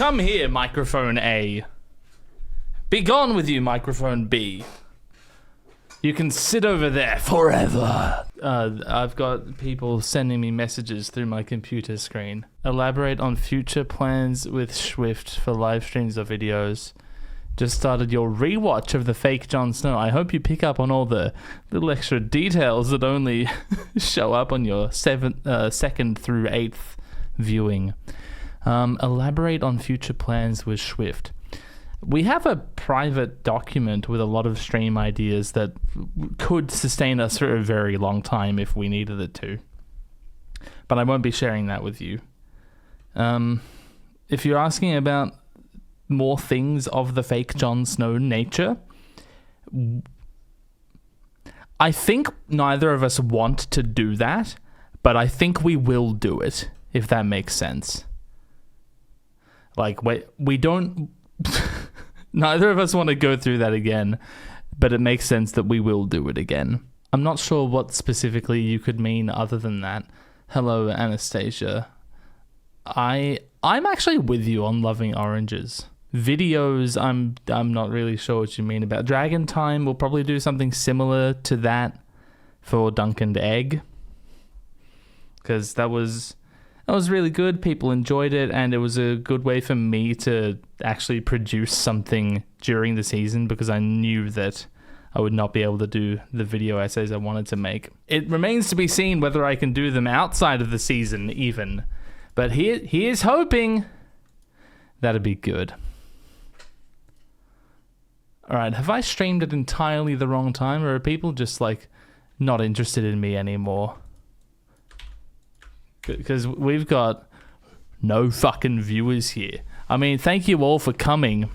Come here, microphone A. Be gone with you, microphone B. You can sit over there forever. I've got people sending me messages through my computer screen. Elaborate on future plans with Swift for live streams or videos. Just started your rewatch of the fake Jon Snow. I hope you pick up on all the little extra details that only show up on your second through 8th viewing. Elaborate on future plans with Swift. We have a private document with a lot of stream ideas that could sustain us for a very long time if we needed it to. But I won't be sharing that with you. If you're asking about more things of the fake Jon Snow nature, I think neither of us want to do that, but I think we will do it, if that makes sense. Like, we don't... Neither of us want to go through that again, but it makes sense that we will do it again. I'm not sure what specifically you could mean other than that. Hello, Anastasia. I'm actually with you on loving oranges. Videos, I'm not really sure what you mean about. Dragon Time, we'll probably do something similar to that for Dunk and Egg, because that was really good. People enjoyed it, and it was a good way for me to actually produce something during the season, because I knew that I would not be able to do the video essays I wanted to make. It remains to be seen whether I can do them outside of the season even, but he is hoping that'd be good. Alright, have I streamed at entirely the wrong time, or are people just like not interested in me anymore? Because we've got no fucking viewers here. I mean, thank you all for coming,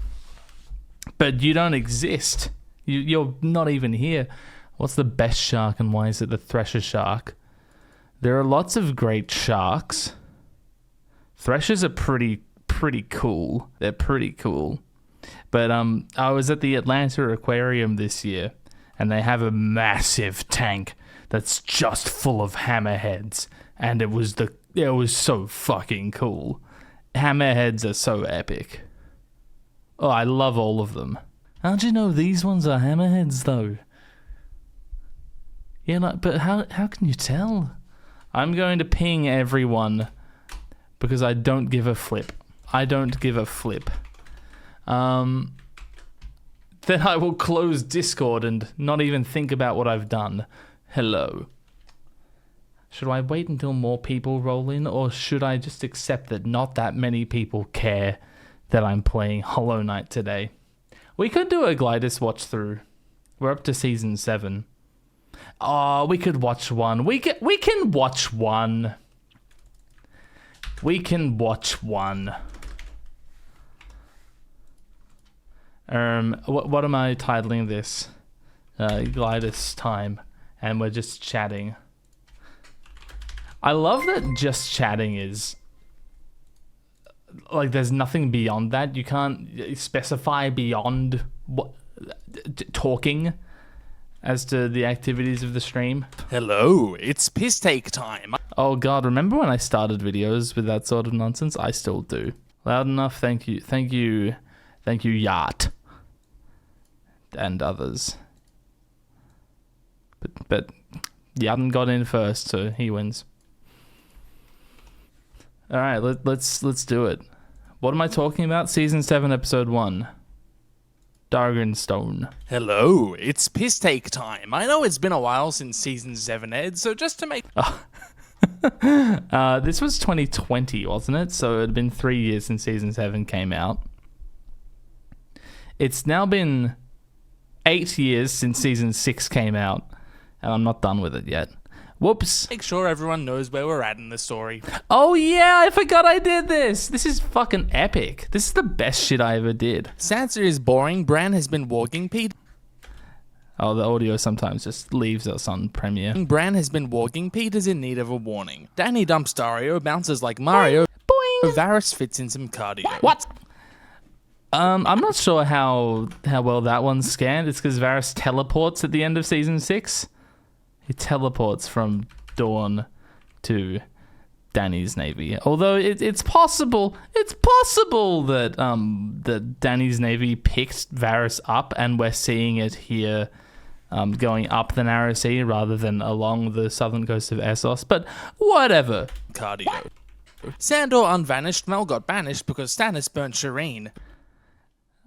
but you don't exist. You're not even here. What's the best shark, and why is it the Thresher shark? There are lots of great sharks. Threshers are pretty cool. They're pretty cool. But I was at the Atlanta Aquarium this year, and they have a massive tank that's just full of hammerheads. And it was so fucking cool. Hammerheads are so epic. Oh, I love all of them. How'd you know these ones are hammerheads, though? Yeah, like, but how can you tell? I'm going to ping everyone because I don't give a flip. I don't give a flip. Then I will close Discord and not even think about what I've done. Hello. Should I wait until more people roll in, or should I just accept that not that many people care that I'm playing Hollow Knight today? We could do a Glidus watch through. We're up to season 7. Oh, we could watch one. We can watch one. We can watch one. What am I titling this? Glidus time, and we're just chatting. I love that just chatting is like there's nothing beyond that. You can't specify beyond what talking as to the activities of the stream. Hello, it's Pisstake time. Oh god, remember when I started videos with that sort of nonsense? I still do. Loud enough, thank you, Yacht. And others. But Yaden got in first, so he wins. All right, let's do it. What am I talking about? Season 7, episode 1. Dragonstone. Hello, it's Pisstake time. I know it's been a while since season 7, Ed, so just to make... This was 2020, wasn't it? So it had been 3 years since season 7 came out. It's now been 8 years since season 6 came out, and I'm not done with it yet. Whoops. Make sure everyone knows where we're at in the story. Oh yeah, I forgot I did this. This is fucking epic. This is the best shit I ever did. Sansa is boring. Bran has been walking Pete. Oh, the audio sometimes just leaves us on Premiere. Bran has been walking. Peter's in need of a warning. Danny dumps Dario, bounces like Mario. Boing. Varys fits in some cardio. What? I'm not sure how well that one's scanned. It's because Varys teleports at the end of season 6. He teleports from dawn to Dany's navy. Although it's possible that that Dany's navy picked Varys up, and we're seeing it here, going up the Narrow Sea rather than along the southern coast of Essos. But whatever. Cardio. Sandor unvanished, Mel got banished because Stannis burnt Shireen.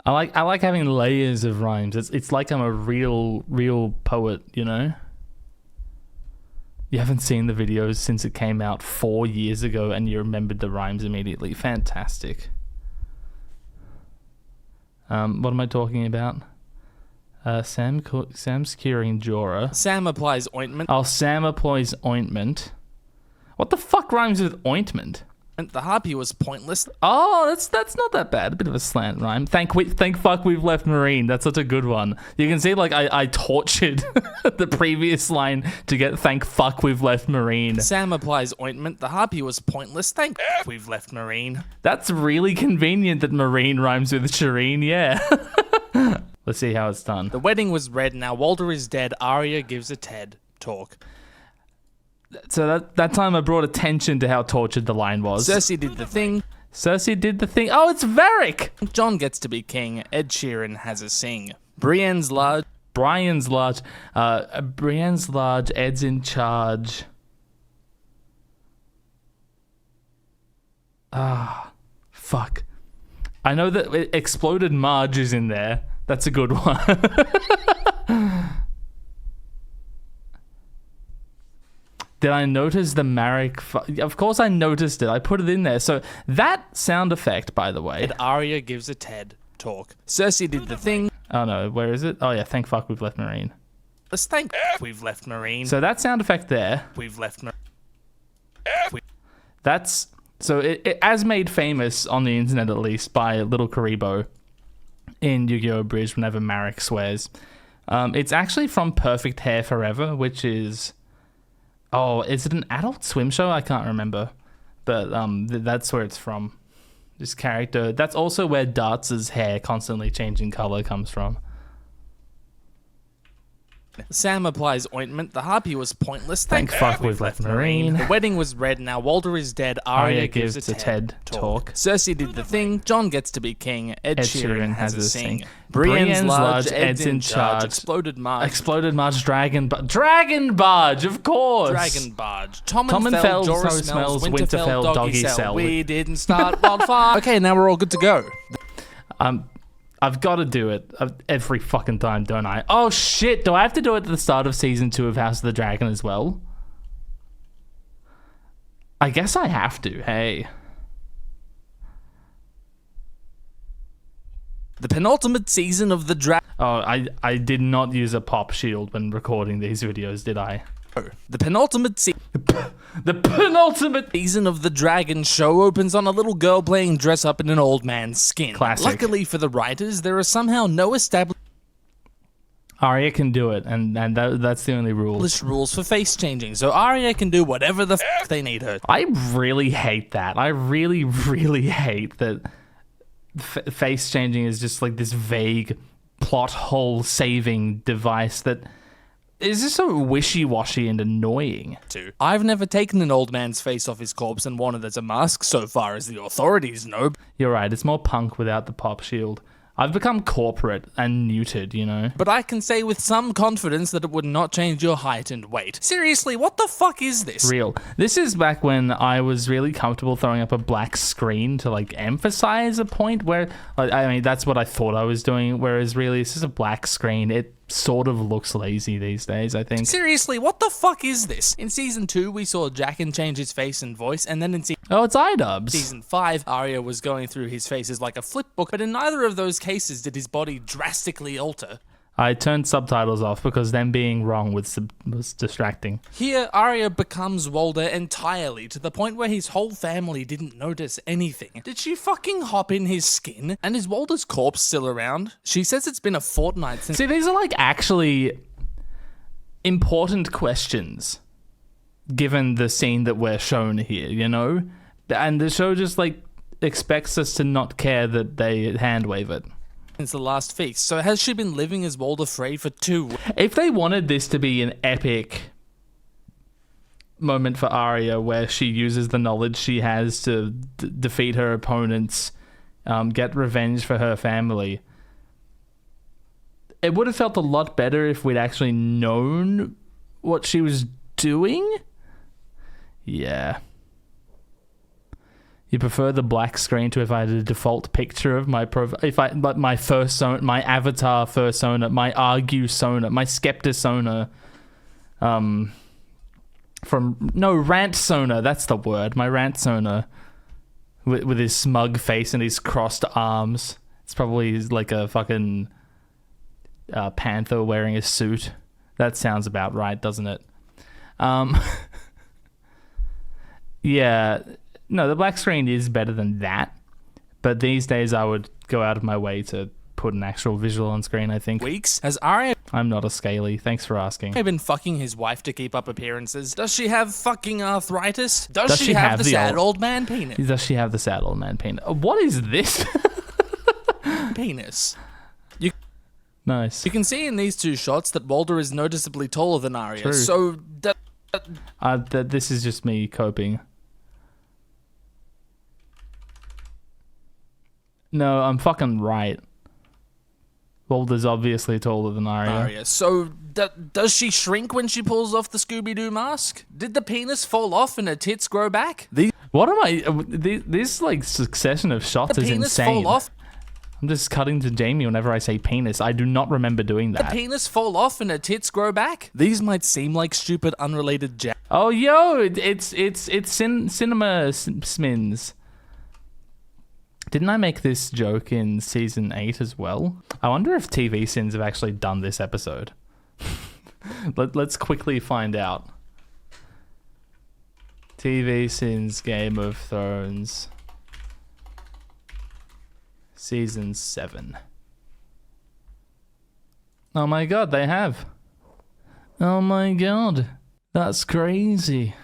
I like having layers of rhymes. It's like I'm a real poet, you know? You haven't seen the videos since it came out 4 years ago and you remembered the rhymes immediately. Fantastic. What am I talking about? Sam's curing Jorah. Sam applies ointment. Oh, Sam applies ointment. What the fuck rhymes with ointment? The harpy was pointless. Oh, that's not that bad. A bit of a slant rhyme. Thank fuck we've left Marine. That's such a good one. You can see like I tortured the previous line to get thank fuck we've left Marine. Sam applies ointment. The harpy was pointless. Thank we've left Marine. That's really convenient that Marine rhymes with Shireen. Yeah. Let's see how it's done. The wedding was red. Now Walder is dead. Arya gives a TED talk. So that time I brought attention to how tortured the line was. Cersei did the thing. Cersei did the thing. Oh, it's Varric! Jon gets to be king. Ed Sheeran has a sing. Brienne's large. Brienne's large. Brienne's large. Ed's in charge. Fuck. I know that Exploded Marge is in there. That's a good one. Did I notice the Marek? Of course I noticed it. I put it in there. So that sound effect, by the way. And Arya gives a TED talk. Cersei did the thing. Oh no, where is it? Oh yeah, thank fuck we've left Marine. Let's thank we've left Marine. So that sound effect there. We've left Marine. That's so it as made famous on the internet, at least by Little Karibo in Yu-Gi-Oh! Bridge whenever Marek swears. It's actually from Perfect Hair Forever, which is. Oh, is it an Adult Swim show? I can't remember. But that's where it's from. This character. That's also where Darts' hair constantly changing color comes from. Sam applies ointment. The harpy was pointless. Thank fuck we've left Marine. The wedding was red. Now Walder is dead. Arya gives a TED talk. Cersei did the thing. Jon gets to be king. Ed Sheeran has a sing. Brienne's large. Ed's in charge. Exploded Marge. Exploded Marge. Dragon Barge, of course. Dragon Barge. Tommenfeld, Jorah smells. Winterfell, doggy cell. We didn't start wildfire. Okay, now we're all good to go. I've got to do it every fucking time, don't I? Oh shit, do I have to do it at the start of season 2 of House of the Dragon as well? I guess I have to, hey. The penultimate season of the Dragon. Oh, I did not use a pop shield when recording these videos, did I? The penultimate The penultimate season of the Dragon show opens on a little girl playing dress up in an old man's skin. Classic. Luckily for the writers, there are somehow no established Arya can do it, and that's the only rule. rules for face changing, so Arya can do whatever the f they need her. I really hate that. I really, really hate that face changing is just like this vague plot hole saving device that is just so wishy-washy and annoying. I've never taken an old man's face off his corpse and worn it as a mask so far as the authorities know. You're right, it's more punk without the pop shield. I've become corporate and neutered, you know? But I can say with some confidence that it would not change your height and weight. Seriously, what the fuck is this? Real. This is back when I was really comfortable throwing up a black screen to, like, emphasize a point where... I mean, that's what I thought I was doing, whereas really it's just a black screen. It sort of looks lazy these days, I think. Seriously, what the fuck is this? In Season 2, we saw Jaqen change his face and voice, and then in Oh, it's iDubbbz. Season 5, Arya was going through his faces like a flip book, but in neither of those cases did his body drastically alter. I turned subtitles off because them being wrong was distracting. Here, Arya becomes Walder entirely, to the point where his whole family didn't notice anything. Did she fucking hop in his skin? And is Walder's corpse still around? She says it's been a fortnight since... See, these are like actually important questions, given the scene that we're shown here, you know? And the show just like expects us to not care that they hand wave it. Since the last feast. So has she been living as Walder Frey for 2 weeks? If they wanted this to be an epic moment for Arya where she uses the knowledge she has to defeat her opponents, get revenge for her family. It would have felt a lot better if we'd actually known what she was doing. Yeah. You prefer the black screen to if I had a default picture of my my fursona, my avatar fursona, my argue-sona, my skeptic-sona, rant-sona, that's the word, my rant-sona, with his smug face and his crossed arms. It's probably like a fucking panther wearing a suit. That sounds about right, doesn't it? Yeah, no, the black screen is better than that, but these days I would go out of my way to put an actual visual on screen, I think. Weeks? Has Arya I'm not a scaly, thanks for asking. been fucking his wife to keep up appearances? Does she have fucking arthritis? Does she have the sad old man penis? Does she have the sad old man penis? What is this? Penis. Nice. You can see in these two shots that Walder is noticeably taller than Arya, True. so this is just me coping. No, I'm fucking right. Walder's obviously taller than Arya. So does she shrink when she pulls off the Scooby-Doo mask? Did the penis fall off and her tits grow back? What am I... This like succession of shots is penis insane. fall off? I'm just cutting to Jamie whenever I say penis. I do not remember doing that. The penis fall off and her tits grow back? These might seem like stupid, unrelated jabs. Oh, yo, it's cinema smins. Didn't I make this joke in season 8 as well? I wonder if TV Sins have actually done this episode. Let's quickly find out. TV Sins Game of Thrones. Season 7. Oh my god, they have. Oh my god. That's crazy.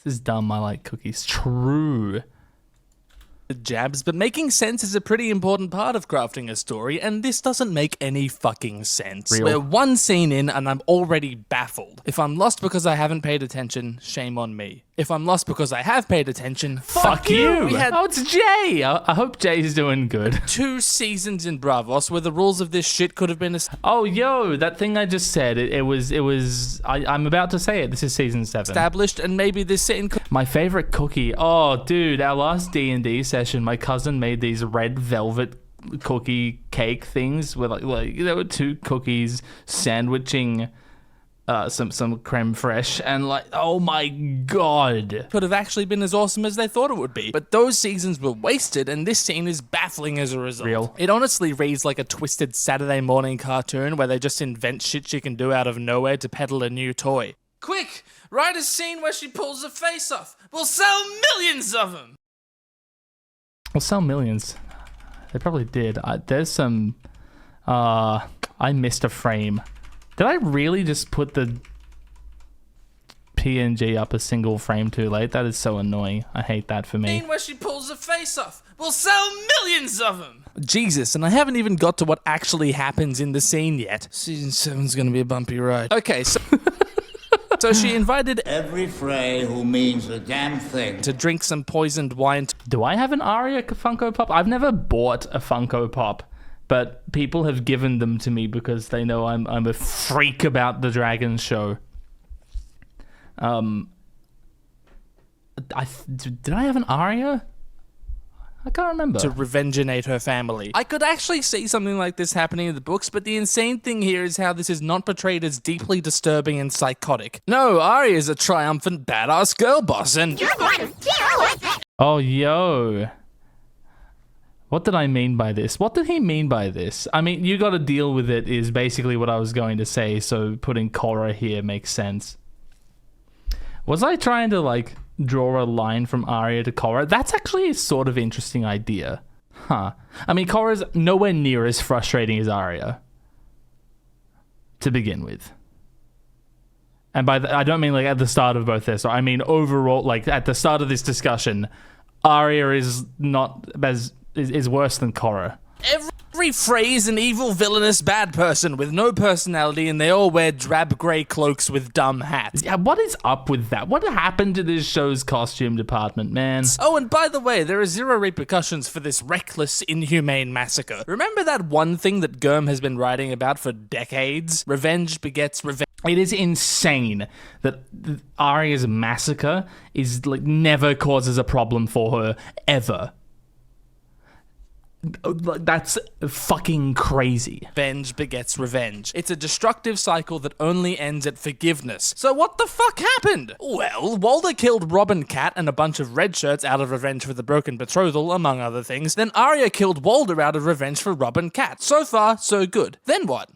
This is dumb. I like cookies. True. Jabs, but making sense is a pretty important part of crafting a story, and this doesn't make any fucking sense. Real. We're one scene in, and I'm already baffled. If I'm lost because I haven't paid attention, shame on me. If I'm lost because I have paid attention, fuck you! We had it's Jay! I hope Jay's doing good. 2 seasons in Bravos where the rules of this shit could have been... Oh, yo, that thing I just said, I'm about to say it. This is season 7. established, and maybe this scene could... My favorite cookie. Oh, dude, our last D&D session, my cousin made these red velvet cookie cake things with like there were 2 cookies sandwiching some creme fraiche, and like, oh my god, could have actually been as awesome as they thought it would be. But those seasons were wasted, and this scene is baffling as a result. Real. It honestly reads like a twisted Saturday morning cartoon where they just invent shit she can do out of nowhere to peddle a new toy. Quick, write a scene where she pulls her face off. We'll sell millions of them. We'll sell millions. They probably did. There's some... I missed a frame. Did I really just put the PNG up a single frame too late? That is so annoying. I hate that for me. Scene where she pulls her face off. We'll sell millions of them. Jesus, and I haven't even got to what actually happens in the scene yet. Season 7's gonna be a bumpy ride. Okay, so... So she invited every Frey who means a damn thing to drink some poisoned wine. Do I have an Arya Funko Pop? I've never bought a Funko Pop, but people have given them to me because they know I'm a freak about the Dragon show. Did I have an Arya? I can't remember. To revengeanate her family. I could actually see something like this happening in the books, but the insane thing here is how this is not portrayed as deeply disturbing and psychotic. No, Arya is a triumphant badass girl boss, and... Oh, yo. What did I mean by this? What did he mean by this? I mean, you gotta deal with it is basically what I was going to say, so putting Korra here makes sense. Was I trying to, like, draw a line from Arya to Korra? That's actually a sort of interesting idea. Huh. I mean, Korra's nowhere near as frustrating as Arya. To begin with. And by I don't mean, like, at the start of both this. I mean, overall, like, at the start of this discussion, Arya is not as... is worse than Korra. Rephrase an evil, villainous, bad person with no personality and they all wear drab grey cloaks with dumb hats. Yeah, what is up with that? What happened to this show's costume department, man? Oh, and by the way, there are zero repercussions for this reckless, inhumane massacre. Remember that one thing that Gurm has been writing about for decades? Revenge begets revenge. It is insane that Arya's massacre is like never causes a problem for her ever. That's fucking crazy. Revenge begets revenge. It's a destructive cycle that only ends at forgiveness. So what the fuck happened? Well, Walder killed Robin Cat and a bunch of red shirts out of revenge for the broken betrothal, among other things. Then Arya killed Walder out of revenge for Robin Cat. So far, so good. Then what?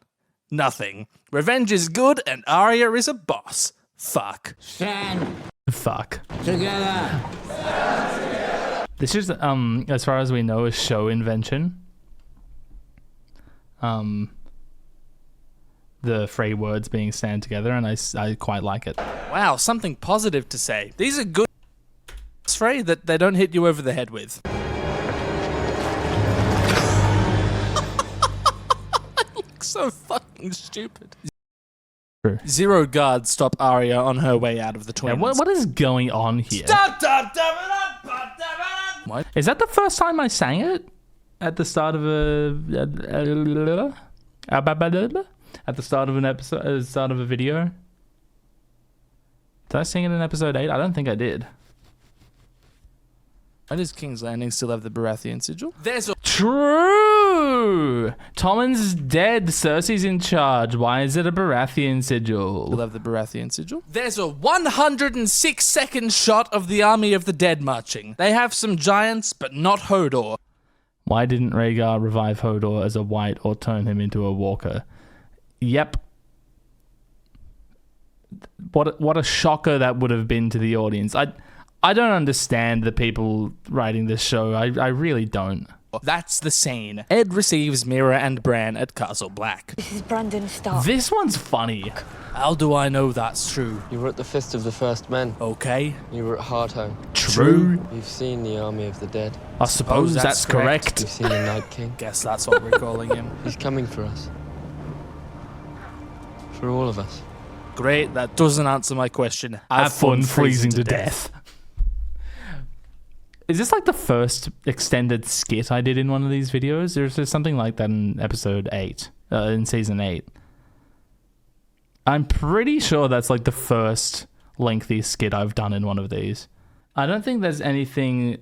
Nothing. Revenge is good and Arya is a boss. Fuck. Stand Fuck. together. This is, as far as we know, a show invention. The Frey words being stand together, and I quite like it. Wow, something positive to say. These are good Frey that they don't hit you over the head with. I look so fucking stupid. True. Zero guards stop Arya on her way out of the twins. Yeah, what is going on here? What? Is that the first time I sang it? At the start of at the start of an episode, at the start of a video? Did I sing it in episode 8? I don't think I did. Why does King's Landing still have the Baratheon sigil? There's a True! Tommen's dead. Cersei's in charge. Why is it a Baratheon sigil? Still have the Baratheon sigil. There's a 106-second shot of the army of the dead marching. They have some giants, but not Hodor. Why didn't Rhaegar revive Hodor as a white or turn him into a walker? Yep. What a shocker that would have been to the audience. I don't understand the people writing this show. I really don't. That's the scene. Ed receives Mira and Bran at Castle Black. This is Brandon Stark. This one's funny. How do I know that's true? You were at the Fist of the First Men. Okay. You were at Hardhome. True. You've seen the Army of the Dead. I suppose that's correct. You've seen the Night King. Guess that's what we're calling him. He's coming for us. For all of us. Great, that doesn't answer my question. Have fun freezing to death. Is this like the first extended skit I did in one of these videos? Or is there something like that in episode 8, in season 8? I'm pretty sure that's like the first lengthy skit I've done in one of these. I don't think there's anything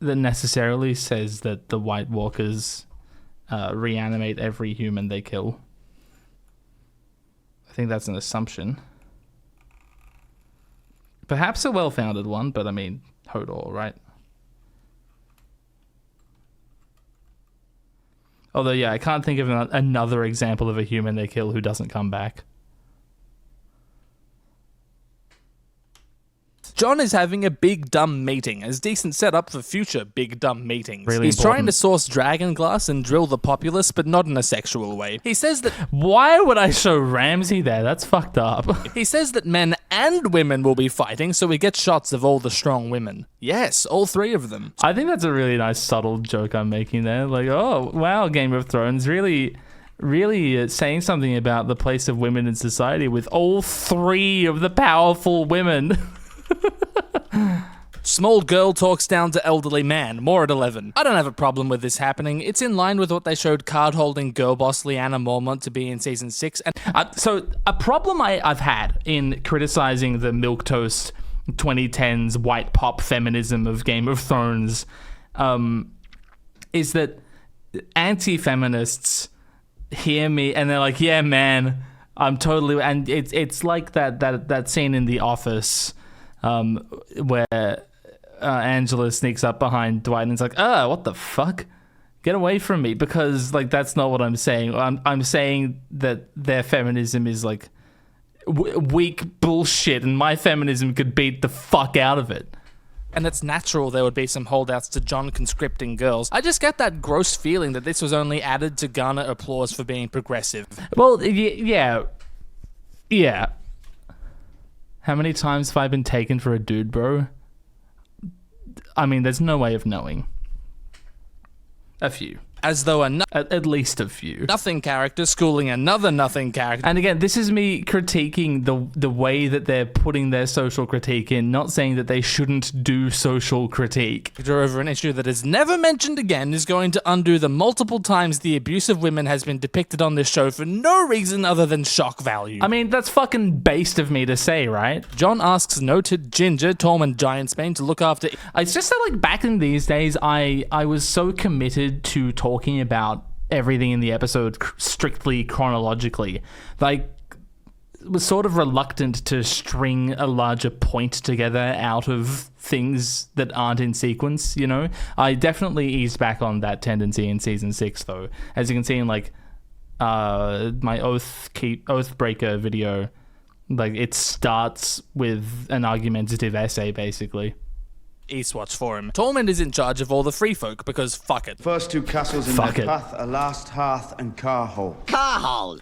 that necessarily says that the White Walkers reanimate every human they kill. I think that's an assumption. Perhaps a well-founded one, but I mean, Hodor, right? Although, yeah, I can't think of another example of a human they kill who doesn't come back. Jon is having a big dumb meeting, as decent setup for future big dumb meetings. Really He's important. trying to source dragon glass and drill the populace, but not in a sexual way. He says that Why would I show Ramsay there? That's fucked up. men and women will be fighting, so we get shots of all the strong women. Yes, all 3 of them. I think that's a really nice subtle joke I'm making there. Like, oh, wow, Game of Thrones really saying something about the place of women in society with all 3 of the powerful women. Small girl talks down to elderly man, more at 11. I don't have a problem with this happening. It's in line with what they showed card-holding girl boss Lyanna Mormont to be in season 6. And So a problem I've had in criticizing the milquetoast 2010s white pop feminism of Game of Thrones is that anti-feminists hear me and they're like, yeah, man, I'm totally... And it's like that scene in The Office where Angela sneaks up behind Dwight and it's like, what the fuck? Get away from me. Because, like, that's not what I'm saying. I'm saying that their feminism is, like, weak bullshit and my feminism could beat the fuck out of it. And it's natural there would be some holdouts to Jon conscripting girls. I just get that gross feeling that this was only added to garner applause for being progressive. Well, yeah. How many times have I been taken for a dude, bro? I mean, there's no way of knowing. A few. As though At least a few. nothing character schooling another nothing character. And again, this is me critiquing the way that they're putting their social critique in, not saying that they shouldn't do social critique. Over an issue that is never mentioned again is going to undo the multiple times the abuse of women has been depicted on this show for no reason other than shock value. I mean, that's fucking based of me to say, right? Jon asks noted ginger Tormund Giantsbane to look after. It's just that, like, back in these days, I was so committed to talking about everything in the episode strictly chronologically. Like, was sort of reluctant to string a larger point together out of things that aren't in sequence, you know? I definitely eased back on that tendency in season 6, though. As you can see in, like, my Oathbreaker video, like, it starts with an argumentative essay, basically. Eastwatch for him. Tormund is in charge of all the free folk because fuck it. First two castles in Fuck their it. path are Last Hearth and Carhole.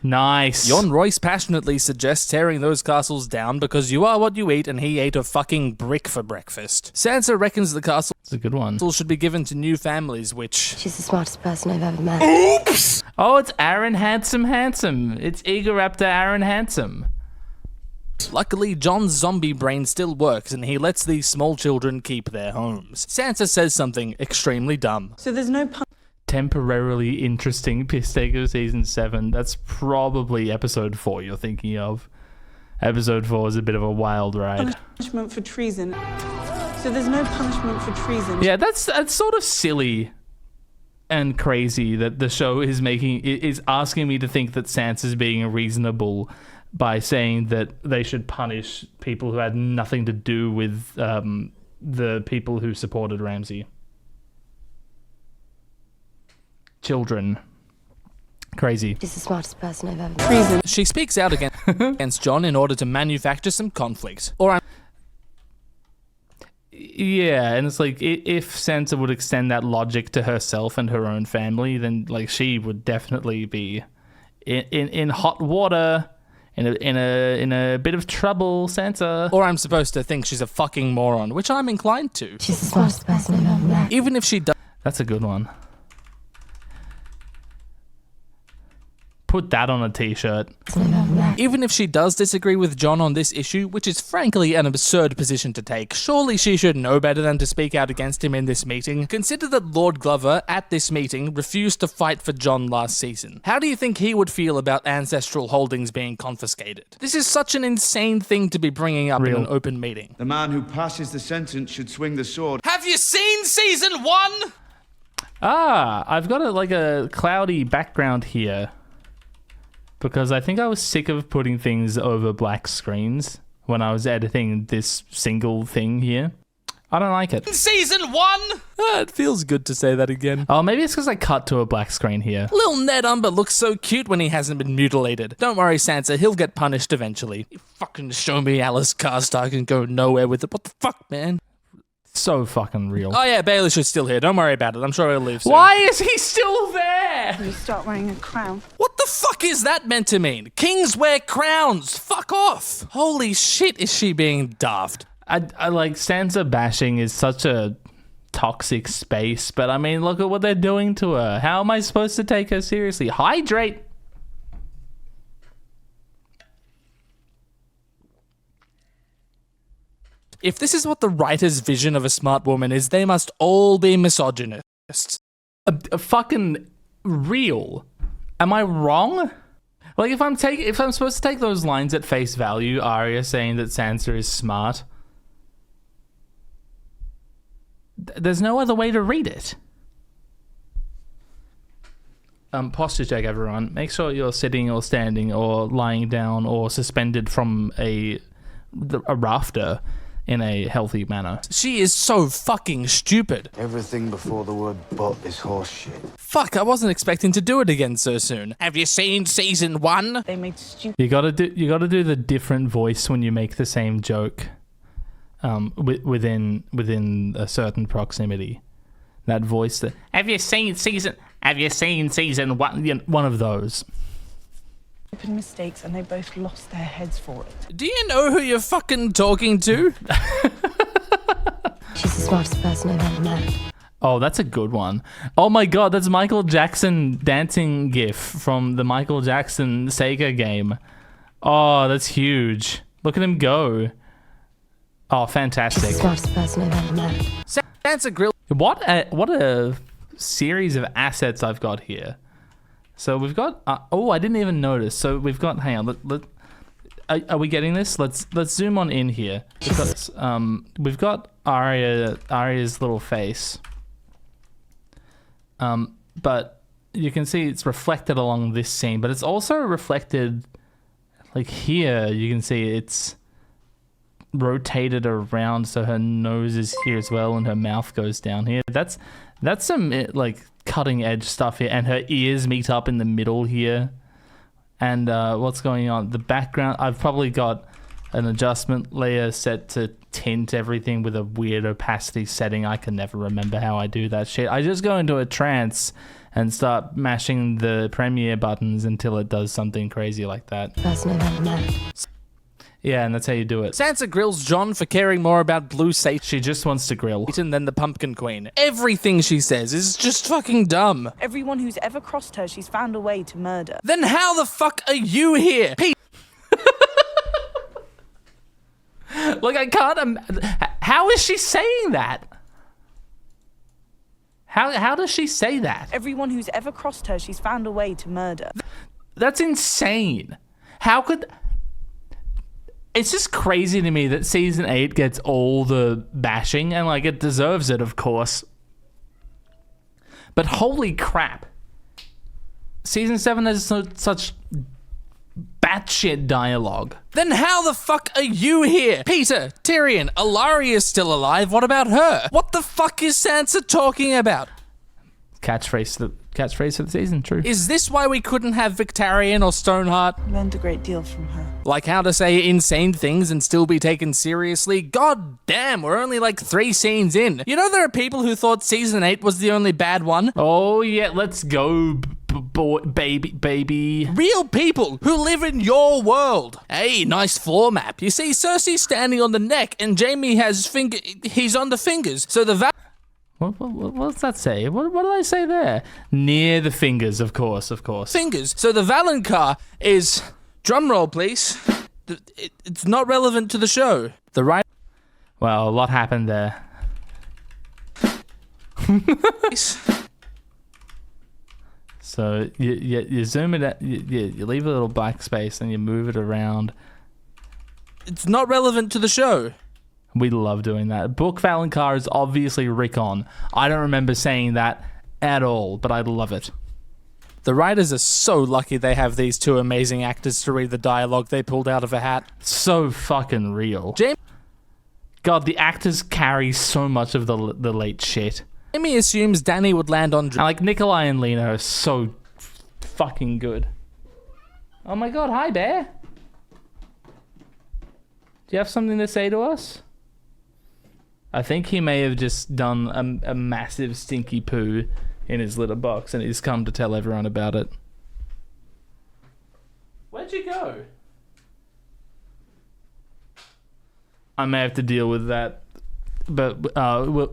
Nice. Jon Royce passionately suggests tearing those castles down because you are what you eat and he ate a fucking brick for breakfast. Sansa reckons the castle It's a good one. should be given to new families, which... She's the smartest person I've ever met. Oh, it's Aaron Handsome. It's Eager Raptor Aaron Handsome. Luckily, Jon's zombie brain still works and he lets these small children keep their homes. Sansa says something extremely dumb. So there's no Temporarily interesting Pisstake of season 7. That's probably episode 4 you're thinking of. Episode 4 is a bit of a wild ride. punishment for treason. So there's no punishment for treason. Yeah, that's sort of silly and crazy that the show is asking me to think that Sansa's being reasonable by saying that they should punish people who had nothing to do with the people who supported Ramsay. Children. Crazy. She's the smartest person I've ever met. Treason. She speaks out against Jon in order to manufacture some conflict. Yeah, and it's like, if Sansa would extend that logic to herself and her own family, then, like, she would definitely be in hot water. In a bit of trouble, Sansa. Or I'm supposed to think she's a fucking moron, which I'm inclined to. She's the smartest person I've ever met. Even if she does That's a good one. Put that on a t-shirt. Even if she does disagree with Jon on this issue, which is frankly an absurd position to take, surely she should know better than to speak out against him in this meeting. Consider that Lord Glover, at this meeting, refused to fight for Jon last season. How do you think he would feel about ancestral holdings being confiscated? This is such an insane thing to be bringing up in an open meeting. The man who passes the sentence should swing the sword. Have you seen season 1? I've got a cloudy background here. Because I think I was sick of putting things over black screens when I was editing this single thing here. I don't like it. Season 1? It feels good to say that again. Oh, maybe it's because I cut to a black screen here. Little Ned Umber looks so cute when he hasn't been mutilated. Don't worry, Sansa, he'll get punished eventually. You fucking show me Alice Karstark and go nowhere with it. What the fuck, man? So fucking real. Oh yeah, Baelish is still here. Don't worry about it. I'm sure he'll leave soon. Why is he still there? You start wearing a crown. What the fuck is that meant to mean? Kings wear crowns. Fuck off. Holy shit, is she being daft? I like Sansa bashing is such a toxic space, but I mean, look at what they're doing to her. How am I supposed to take her seriously? Hydrate. If this is what the writer's vision of a smart woman is, they must all be misogynists. A fucking real. Am I wrong? Like, if I'm supposed to take those lines at face value, Arya saying that Sansa is smart, there's no other way to read it. Posture check, everyone. Make sure you're sitting or standing or lying down or suspended from a rafter in a healthy manner. She is so fucking stupid. Everything before the word but is horseshit. Fuck, I wasn't expecting to do it again so soon. Have you seen season 1? They made stupid. You gotta do the different voice when you make the same joke, within a certain proximity. That voice that have you seen season 1? One of those. Mistakes, and they both lost their heads for it. Do you know who you're fucking talking to? She's the smartest person I've ever met. Oh, that's a good one. Oh my god, that's Michael Jackson dancing gif from the Michael Jackson Sega game. Oh, that's huge. Look at him go. Oh, fantastic. He's the smartest person I've ever met. Sansa grill. What a series of assets I've got here. So we've got... oh, I didn't even notice. So we've got... Hang on. Are we getting this? Let's zoom on in here. We've got Arya's little face. But you can see it's reflected along this scene. But it's also reflected... Like here, you can see it's rotated around so her nose is here as well and her mouth goes down here. That's some like cutting edge stuff here, and her ears meet up in the middle here. And what's going on? The background, I've probably got an adjustment layer set to tint everything with a weird opacity setting. I can never remember how I do that shit. I just go into a trance and start mashing the Premiere buttons until it does something crazy like that. Person I've ever met. Yeah, and that's how you do it. Sansa grills Jon for caring more about blue Satan She just wants to grill. than the Pumpkin Queen. Everything she says is just fucking dumb. Everyone who's ever crossed her, she's found a way to murder. Then how the fuck are you here? Look, I can't... how is she saying that? How does she say that? Everyone who's ever crossed her, she's found a way to murder. That's insane. How could... It's just crazy to me that season 8 gets all the bashing, and like it deserves it, of course. But holy crap. Season 7 has such batshit dialogue. Then how the fuck are you here? Peter, Tyrion, Arya is still alive. What about her? What the fuck is Sansa talking about? Catchphrase for the season, true. Is this why we couldn't have Victarion or Stoneheart? Learned a great deal from her. Like how to say insane things and still be taken seriously? God damn, we're only like 3 scenes in. You know there are people who thought season 8 was the only bad one? Oh yeah, let's go, baby. Real people who live in your world. Hey, nice floor map. You see Cersei standing on the neck and Jaime has he's on the fingers. So the What does that say? What did I say there? Near the fingers, of course. fingers. So the Valonqar is, drumroll please, it's not relevant to the show. The right... Well, a lot happened there. So you zoom it out, you leave a little black space and you move it around. It's not relevant to the show. We love doing that. Book Valonqar is obviously Rickon. I don't remember saying that at all, but I love it. The writers are so lucky they have these 2 amazing actors to read the dialogue they pulled out of a hat. So fucking real. God, the actors carry so much of the late shit. Jaime assumes Dany would land on... And like Nikolai and Lena are so fucking good. Oh my god, hi Bear. Do you have something to say to us? I think he may have just done a massive stinky poo in his litter box and he's come to tell everyone about it. Where'd you go? I may have to deal with that, but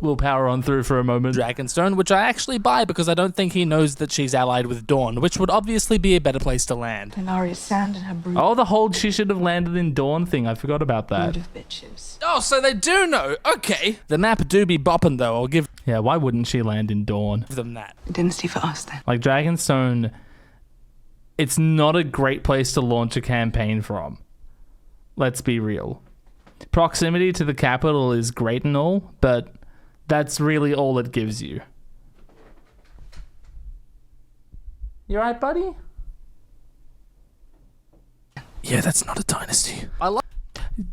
we'll power on through for a moment. Dragonstone, which I actually buy because I don't think he knows that she's allied with Dawn, which would obviously be a better place to land. And Arya's sand and her brood Oh, the whole she should have landed in Dawn thing. I forgot about that. of bitches. Oh, so they do know. Okay. The map do be bopping though. I'll give Yeah, why wouldn't she land in Dawn? them that. Dynasty for us then. Like Dragonstone, it's not a great place to launch a campaign from. Let's be real. Proximity to the capital is great and all, but that's really all it gives you. You alright, buddy? Yeah, that's not a dynasty. I love...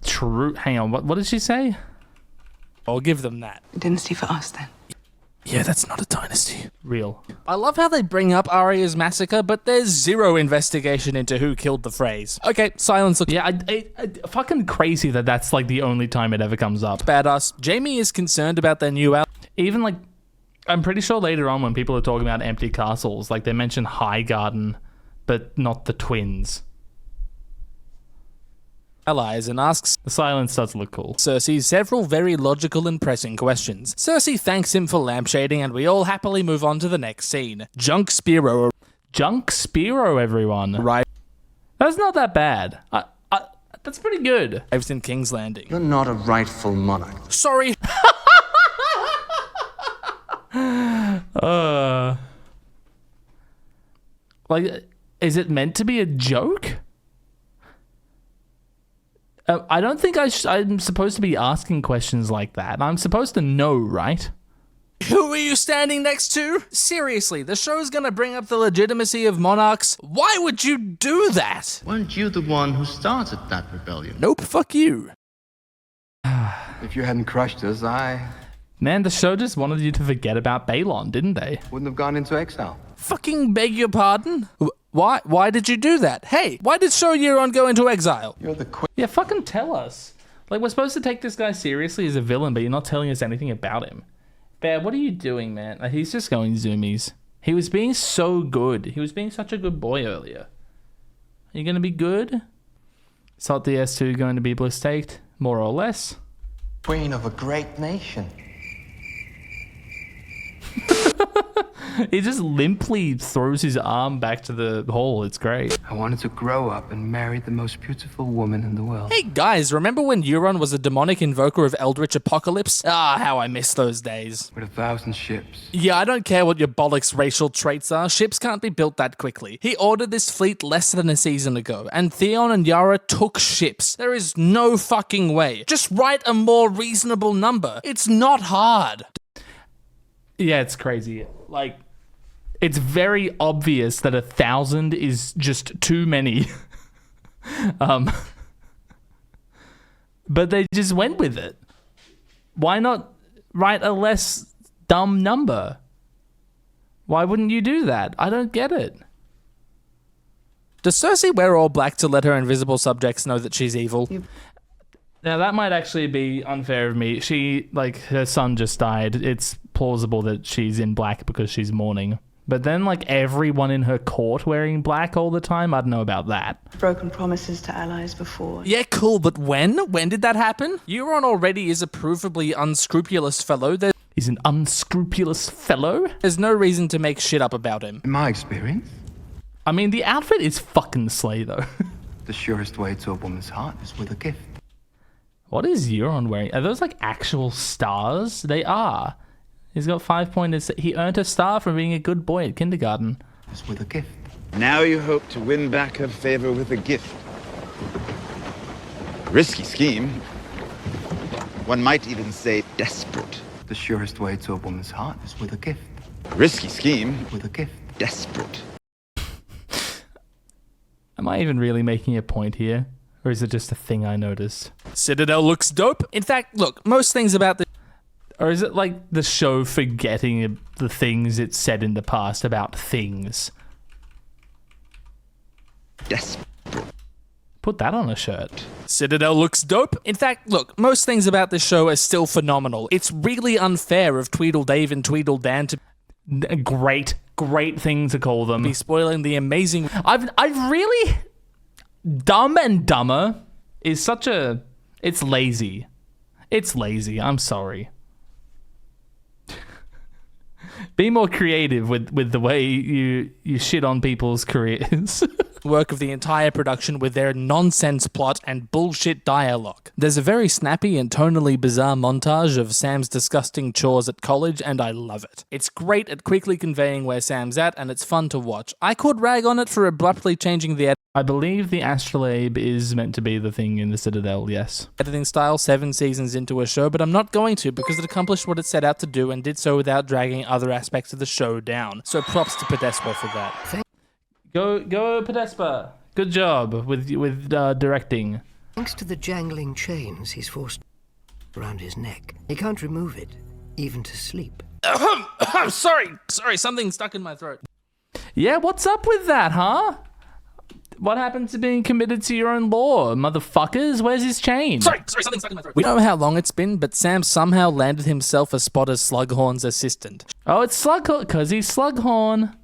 True. Hang on, what did she say? I'll give them that. Dynasty for us then. Yeah, that's not a dynasty. Real. I love how they bring up Arya's massacre, but there's 0 investigation into who killed the Freys. Okay, silence looks Yeah, I fucking crazy that that's like the only time it ever comes up. badass. Jaime is concerned about their new ally. Even like, I'm pretty sure later on when people are talking about empty castles, like they mention Highgarden, but not the twins. allies and asks The silence does look cool. Cersei several very logical and pressing questions. Cersei thanks him for lampshading, and we all happily move on to the next scene. Junk Spiro everyone. arrives That's not that bad. That's pretty good. in King's Landing. You're not a rightful monarch. Sorry. Like, is it meant to be a joke? I don't think I'm supposed to be asking questions like that. I'm supposed to know, right? Who are you standing next to? Seriously, the show's gonna bring up the legitimacy of monarchs. Why would you do that? Weren't you the one who started that rebellion? Nope, fuck you. If you hadn't crushed us, I Man, the show just wanted you to forget about Balon, didn't they? wouldn't have gone into exile. Fucking beg your pardon? Why did you do that? Hey, why did Show Euron go into exile? You're the queen. Yeah, fucking tell us. Like, we're supposed to take this guy seriously as a villain, but you're not telling us anything about him. Bear, what are you doing, man? He's just going zoomies. He was being so good. He was being such a good boy earlier. Are you going to be good? Salt DS2 going to be Pisstake, more or less. Queen of a great nation. He just limply throws his arm back to the hall. It's great. I wanted to grow up and marry the most beautiful woman in the world. Hey guys, remember when Euron was a demonic invoker of Eldritch Apocalypse? Ah, how I miss those days. With 1,000 ships. Yeah, I don't care what your bollocks racial traits are, ships can't be built that quickly. He ordered this fleet less than a season ago, and Theon and Yara took ships. There is no fucking way. Just write a more reasonable number. It's not hard. Yeah, it's crazy. Like, it's very obvious that 1,000 is just too many. But they just went with it. Why not write a less dumb number? Why wouldn't you do that? I don't get it. Does Cersei wear all black to let her invisible subjects know that she's evil? Now, that might actually be unfair of me. Her son just died. It's plausible that she's in black because she's mourning. But then, everyone in her court wearing black all the time? I don't know about that. Broken promises to allies before. Yeah, cool, but when? When did that happen? Euron already is a provably unscrupulous fellow. He's an unscrupulous fellow? There's no reason to make shit up about him. In my experience, I mean, the outfit is fucking slay, though. the surest way to a woman's heart is with a gift. What is Euron wearing? Are those, actual stars? They are. He's got 5 pointers. He earned a star for being a good boy at kindergarten. It's with a gift. Now you hope to win back her favor with a gift. Risky scheme. One might even say desperate. The surest way to a woman's heart is with a gift. Risky scheme. With a gift. Desperate. Am I even really making a point here? Or is it just a thing I noticed? Citadel looks dope. In fact, look, most things about this... Or is it like the show forgetting the things it said in the past about things? Desperate. Put that on a shirt. Citadel looks dope. In fact, look, most things about this show are still phenomenal. It's really unfair of Tweedledave and Tweedledan to Great thing to call them. be spoiling the amazing... I've really... Dumb and Dumber is such a... It's lazy. It's lazy. I'm sorry. Be more creative with the way you shit on people's careers. work of the entire production with their nonsense plot and bullshit dialogue. There's a very snappy and tonally bizarre montage of Sam's disgusting chores at college, and I love it. It's great at quickly conveying where Sam's at, and it's fun to watch. I could rag on it for abruptly changing the I believe the astrolabe is meant to be the thing in the Citadel, yes. editing style 7 seasons into a show, but I'm not going to because it accomplished what it set out to do and did so without dragging other aspects of the show down. So props to Podespa for that. Go Podespa. Good job with directing. Thanks to the jangling chains he's forced around his neck, he can't remove it, even to sleep. I'm sorry, something stuck in my throat. Yeah, what's up with that, huh? What happened to being committed to your own law, motherfuckers? Where's his chain? Sorry, something stuck in my throat. We don't know how long it's been, but Sam somehow landed himself a spot as Slughorn's assistant. Oh, it's Slughorn, because he's Slughorn.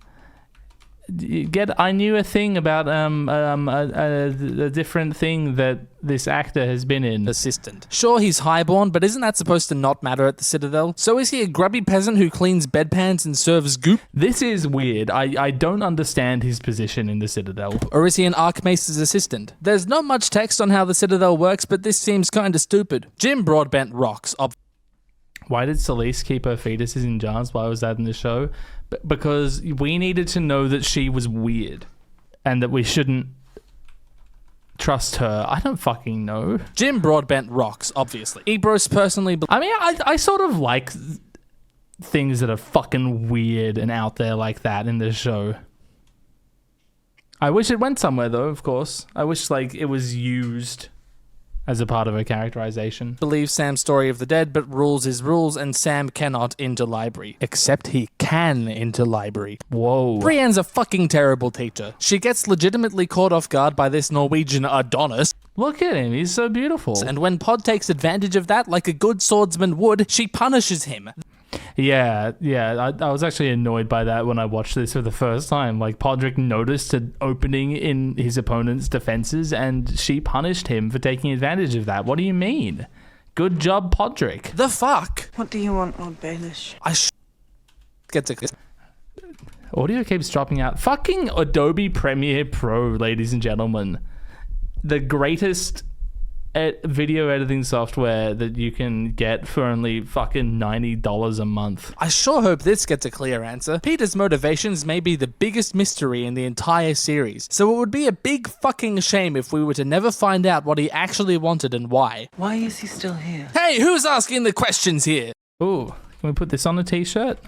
I knew a thing about a different thing that this actor has been in. Assistant. Sure, he's highborn, but isn't that supposed to not matter at the Citadel? So is he a grubby peasant who cleans bedpans and serves goop? This is weird. I don't understand his position in the Citadel. Or is he an Archmace's assistant? There's not much text on how the Citadel works, but this seems kinda stupid. Jim Broadbent rocks. Why did Celeste keep her fetuses in jars? Why was that in the show? Because we needed to know that she was weird and that we shouldn't trust her. I don't fucking know. Jim Broadbent rocks, obviously. Ebros personally... I mean, I sort of like things that are fucking weird and out there like that in this show. I wish it went somewhere, though, of course. I wish, like, it was used as a part of a characterization. Believes Sam's story of the dead, but rules is rules, and Sam cannot enter library. Except he can enter library. Whoa. Brienne's a fucking terrible teacher. She gets legitimately caught off guard by this Norwegian Adonis. Look at him, he's so beautiful. And when Pod takes advantage of that, like a good swordsman would, she punishes him. Yeah, I was actually annoyed by that when I watched this for the first time. Like, Podrick noticed an opening in his opponent's defenses, and she punished him for taking advantage of that. What do you mean? Good job, Podrick. The fuck? What do you want, Lord Baelish? Get to... Audio keeps dropping out. Fucking Adobe Premiere Pro, ladies and gentlemen. The greatest video editing software that you can get for only fucking $90 a month. I sure hope this gets a clear answer. Peter's motivations may be the biggest mystery in the entire series, so it would be a big fucking shame if we were to never find out what he actually wanted and why. Why is he still here? Hey, who's asking the questions here? Ooh, can we put this on a t-shirt?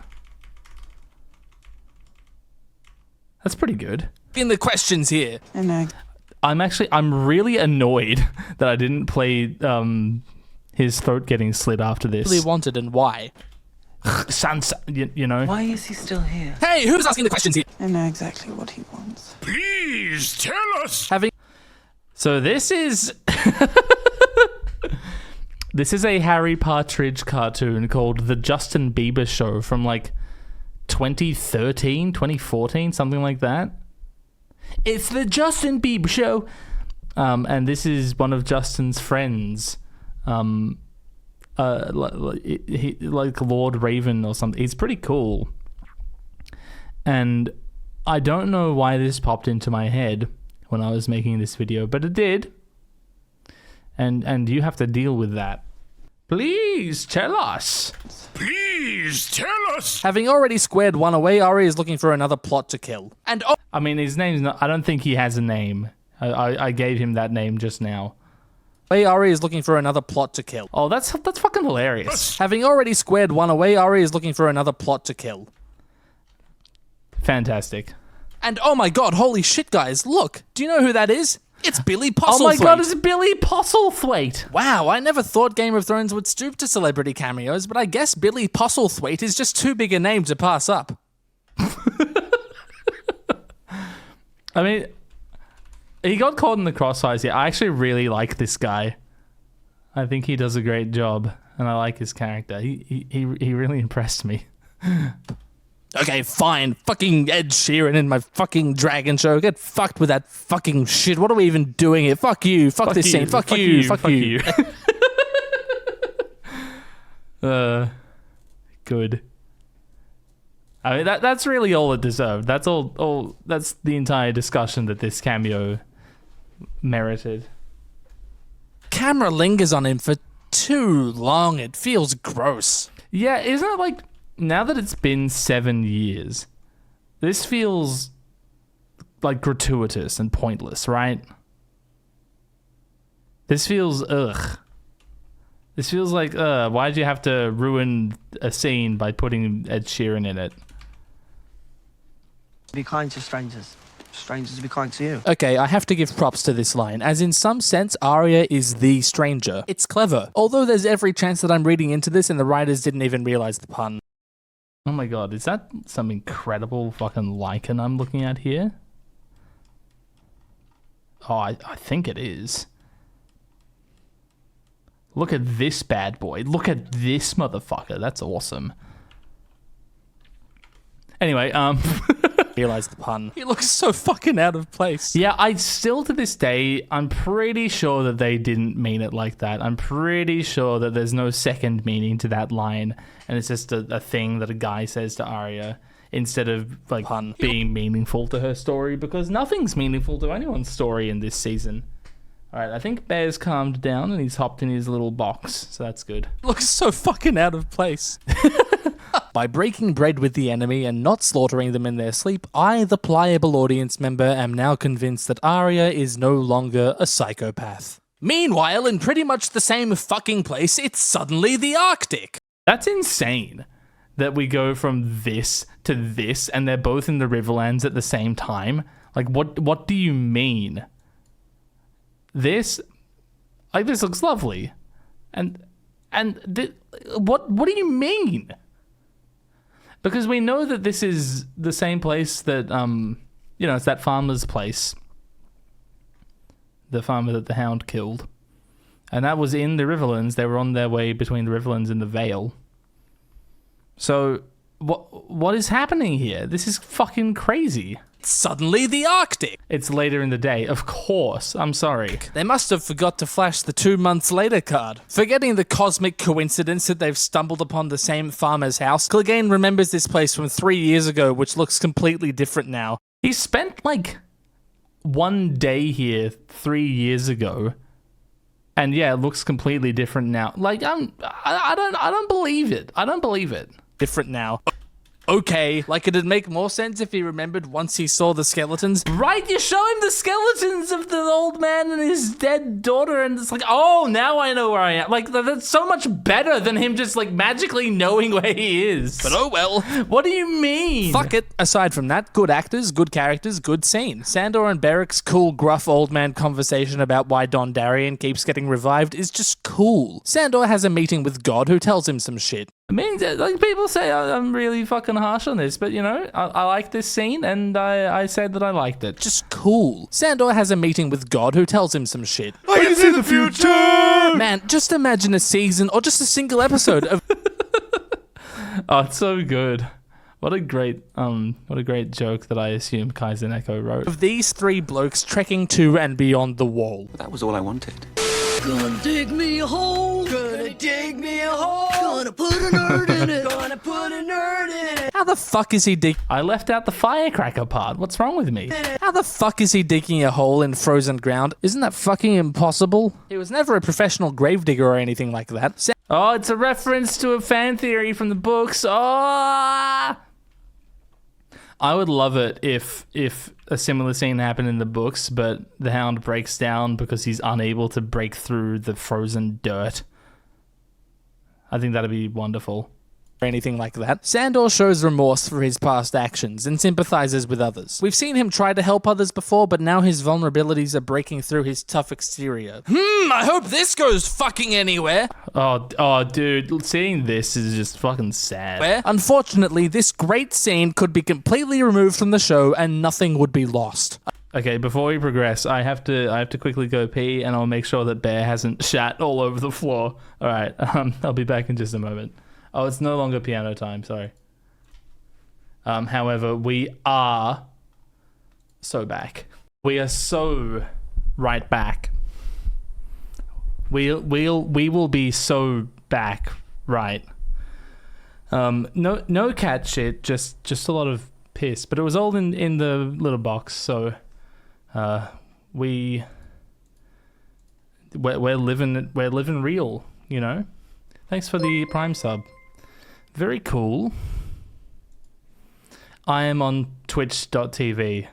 That's pretty good. In the questions here. I know. I'm really annoyed that I didn't play his throat getting slit after this. Really wanted and why? Sansa, you know. Why is he still here? Hey, who's asking the questions here? I know exactly what he wants. Please tell us. So this is this is a Harry Partridge cartoon called The Justin Bieber Show from like 2013, 2014, something like that. It's the Justin Bieber Show. And this is one of Justin's friends. Like Lord Raven or something. He's pretty cool. And I don't know why this popped into my head when I was making this video, but it did. And you have to deal with that. Please tell us. Please tell us. Having already squared one away, Arya is looking for another plot to kill. And I mean, his name's not... I don't think he has a name. I gave him that name just now. Arya is looking for another plot to kill. Oh, that's fucking hilarious. Having already squared one away, Arya is looking for another plot to kill. Fantastic. And oh my god, holy shit, guys, look. Do you know who that is? It's Billy Postlethwaite. Oh my god, it's Billy Postlethwaite. Wow, I never thought Game of Thrones would stoop to celebrity cameos, but I guess Billy Postlethwaite is just too big a name to pass up. I mean, he got caught in the crossfires here. I actually really like this guy. I think he does a great job, and I like his character. He really impressed me. Okay, fine. Fucking Ed Sheeran in my fucking dragon show. Get fucked with that fucking shit. What are we even doing here? Fuck you. Fuck this scene. Fuck you. Fuck you. Good. I mean, that's really all it deserved. That's all. That's the entire discussion that this cameo merited. Camera lingers on him for too long. It feels gross. Yeah, isn't it like... Now that it's been 7 years, this feels like gratuitous and pointless, right? This feels ugh. This feels like why'd you have to ruin a scene by putting Ed Sheeran in it? Be kind to strangers. Strangers be kind to you. Okay, I have to give props to this line, as in some sense, Arya is the stranger. It's clever, although there's every chance that I'm reading into this and the writers didn't even realize the pun. Oh my god, is that some incredible fucking lichen I'm looking at here? Oh, I think it is. Look at this bad boy. Look at this motherfucker. That's awesome. Anyway, realize the pun. He looks so fucking out of place. Yeah, I still to this day, I'm pretty sure that they didn't mean it like that. I'm pretty sure that there's no second meaning to that line, and it's just a thing that a guy says to Arya instead of like being meaningful to her story, because nothing's meaningful to anyone's story in this season. All right, I think Bear's calmed down and he's hopped in his little box, so that's good. Looks so fucking out of place. By breaking bread with the enemy and not slaughtering them in their sleep, I, the pliable audience member, am now convinced that Arya is no longer a psychopath. Meanwhile, in pretty much the same fucking place, it's suddenly the Arctic. That's insane that we go from this to this and they're both in the Riverlands at the same time. Like, what do you mean? This looks lovely. What do you mean? Because we know that this is the same place that, it's that farmer's place. The farmer that the Hound killed. And that was in the Riverlands. They were on their way between the Riverlands and the Vale. So, what is happening here? This is fucking crazy. Suddenly the Arctic. It's later in the day, of course. I'm sorry. They must have forgot to flash the 2 months later card. Forgetting the cosmic coincidence that they've stumbled upon the same farmer's house, Clegane remembers this place from 3 years ago, which looks completely different now. He spent like 1 day here 3 years ago, and yeah, it looks completely different now. Like I don't believe it. I don't believe it. Different now. Okay, like it'd make more sense if he remembered once he saw the skeletons. Right, you show him the skeletons of the old man and his dead daughter, and it's like, oh, now I know where I am. Like, that's so much better than him just, like, magically knowing where he is. But oh well. What do you mean? Fuck it. Aside from that, good actors, good characters, good scene. Sandor and Beric's cool, gruff old man conversation about why Dondarrion keeps getting revived is just cool. Sandor has a meeting with God who tells him some shit. I mean, like, people say I'm really fucking harsh on this, but, I like this scene, and I said that I liked it. Just cool. Sandor has a meeting with God who tells him some shit. I can see the future! Man, just imagine a season, or just a single episode of... Oh, it's so good. What a great joke that I assume Kaizen Echo wrote. Of these three blokes trekking to and beyond the wall. That was all I wanted. Gonna dig me a hole. Gonna dig me a hole. Gonna put a nerd in it. Gonna put a nerd in it. How the fuck is he digging? I left out the firecracker part. What's wrong with me? How the fuck is he digging a hole in frozen ground? Isn't that fucking impossible? He was never a professional gravedigger or anything like that. Oh, it's a reference to a fan theory from the books. Oh! I would love it if a similar scene happened in the books, but the Hound breaks down because he's unable to break through the frozen dirt. I think that'd be wonderful. Or anything like that. Sandor shows remorse for his past actions and sympathizes with others. We've seen him try to help others before, but now his vulnerabilities are breaking through his tough exterior. I hope this goes fucking anywhere. Oh, dude, seeing this is just fucking sad. Unfortunately, this great scene could be completely removed from the show and nothing would be lost. Okay, before we progress, I have to quickly go pee, and I'll make sure that Bear hasn't shat all over the floor. All right, I'll be back in just a moment. Oh, it's no longer piano time, sorry. However, we are so back. We are so right back. We will be so back, right. No cat shit, just a lot of piss, but it was all in the little box, so we're living real, Thanks for the Prime sub. Very cool. I am on twitch.tv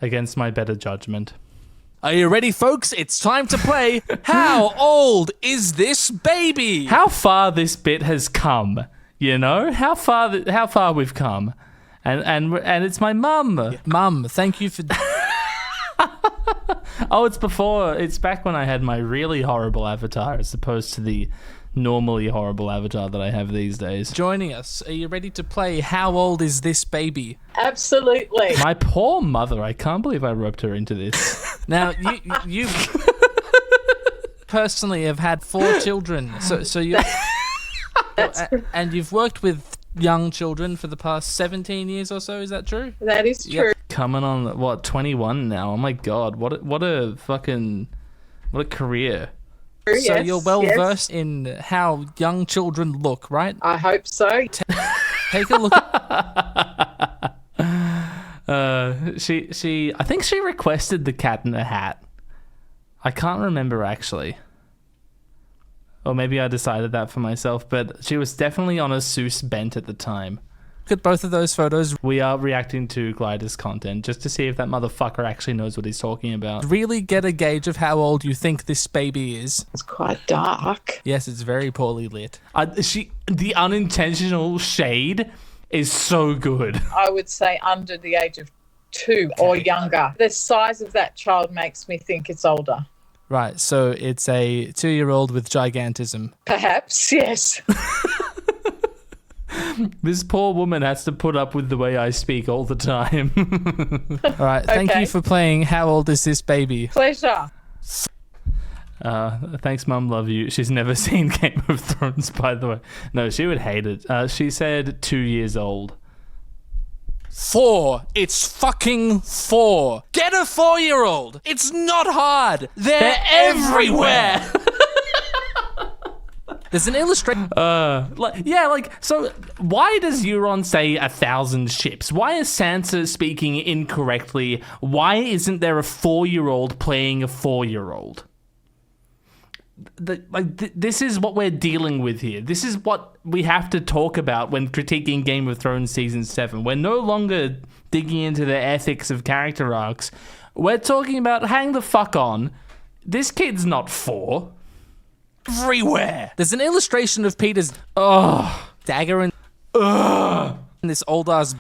against my better judgment. Are you ready, folks? It's time to play How Old Is This Baby? How far this bit has come, How far we've come. And it's my mum. Yeah. Mum, thank you for... Oh, it's back when I had my really horrible avatar as opposed to the normally horrible avatar that I have these days. Joining us, are you ready to play How Old Is This Baby? Absolutely. My poor mother, I can't believe I roped her into this. Now, you personally have had 4 children, so you... and you've worked with young children for the past 17 years or so. Is that true? That is true. Coming on, what, 21 now? Oh my god, what a career. So Yes, you're well yes. versed in how young children look, right? I hope so. Take a look at I think she requested the Cat in the Hat. I can't remember actually. Or maybe I decided that for myself, but she was definitely on a Seuss bent at the time. both of those photos. We are reacting to Glider's content just to see if that motherfucker actually knows what he's talking about. Really get a gauge of how old you think this baby is. It's quite dark. Yes, it's very poorly lit. The unintentional shade is so good. I would say under the age of 2 or younger. The size of that child makes me think it's older. Right, so it's a 2-year-old with gigantism. Perhaps, yes. This poor woman has to put up with the way I speak all the time. All right, thank you for playing How Old Is This Baby? Pleasure. Thanks, Mum. Love you. She's never seen Game of Thrones, by the way. No, she would hate it. She said 2 years old. 4. It's fucking 4. Get a 4-year-old. It's not hard. They're everywhere. There's an illustration. So why does Euron say 1,000 ships? Why is Sansa speaking incorrectly? Why isn't there a 4-year-old playing a 4-year-old? This is what we're dealing with here. This is what we have to talk about when critiquing Game of Thrones Season 7. We're no longer digging into the ethics of character arcs. We're talking about hang the fuck on. This kid's not 4. Everywhere. There's an illustration of Peter's dagger and this old-ass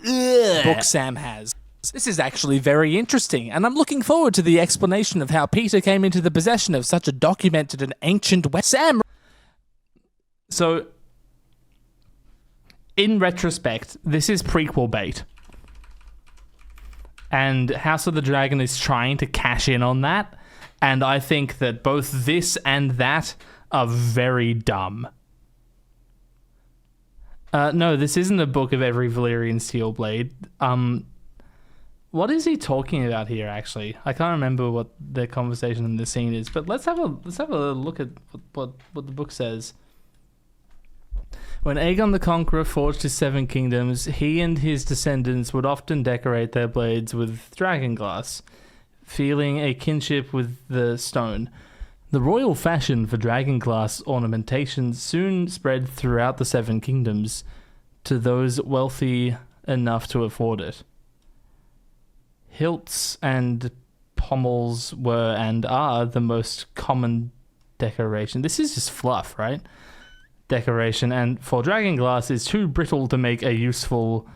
book Sam has. This is actually very interesting, and I'm looking forward to the explanation of how Peter came into the possession of such a documented and ancient Sam. So, in retrospect, this is prequel bait. And House of the Dragon is trying to cash in on that, and I think that both this and that are very dumb. No, this isn't a book of every Valyrian steel blade. What is he talking about here, actually? I can't remember what the conversation in the scene is, but let's have a look at what the book says. When Aegon the Conqueror forged his 7 kingdoms, he and his descendants would often decorate their blades with dragonglass, feeling a kinship with the stone. The royal fashion for dragonglass ornamentation soon spread throughout the 7 kingdoms to those wealthy enough to afford it. Hilts and pommels were and are the most common decoration. This is just fluff, right? Decoration, and for dragonglass is too brittle to make a useful